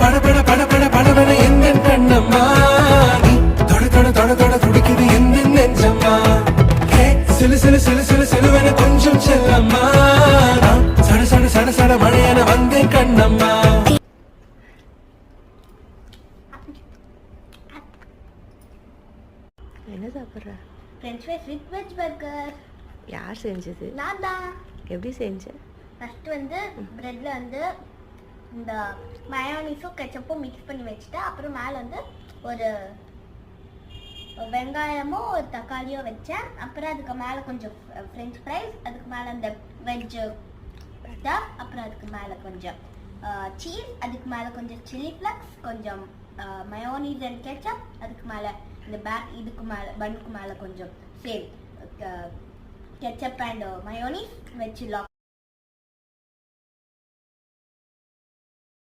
பட பட பட பட படபட எந்த கண்ணம்மா நீ தொட தொட தொட தொட துடிக்குது எந்த நெஞ்சம்மா ஹே சிலு சிலு சிலு சிலு சிலுவென கொஞ்சம் செல்லம்மா சட சட சட சட மழையென வந்தேன் கண்ணம்மா. என்ன சாப்பிட்ற? French fries with veg burger. யார் செஞ்சது? நான் தான். எப்படி செஞ்ச? ஃபர்ஸ்ட் வந்து பிரெட்ல வந்து இந்த மயோனீஸும் கெச்சப்பும் மிக்ஸ் பண்ணி வச்சுட்டு அப்புறம் மேலே வந்து ஒரு வெங்காயமும் ஒரு தக்காளியும் வச்சேன். அப்புறம் அதுக்கு மேலே கொஞ்சம் ஃப்ரெஞ்ச் ஃப்ரைஸ், அதுக்கு மேலே அந்த வெஜ் அப்புறம் அதுக்கு மேலே கொஞ்சம் சீஸ், அதுக்கு மேலே கொஞ்சம் சில்லி ஃப்ளக்ஸ், கொஞ்சம் மயோனீஸ் அண்ட் கெச்சப், அதுக்கு மேலே இந்த இதுக்கு மேலே பன்னுக்கு மேலே கொஞ்சம் சேம் கெச்சப் அண்ட் மயோனீஸ் வச்சு லாக்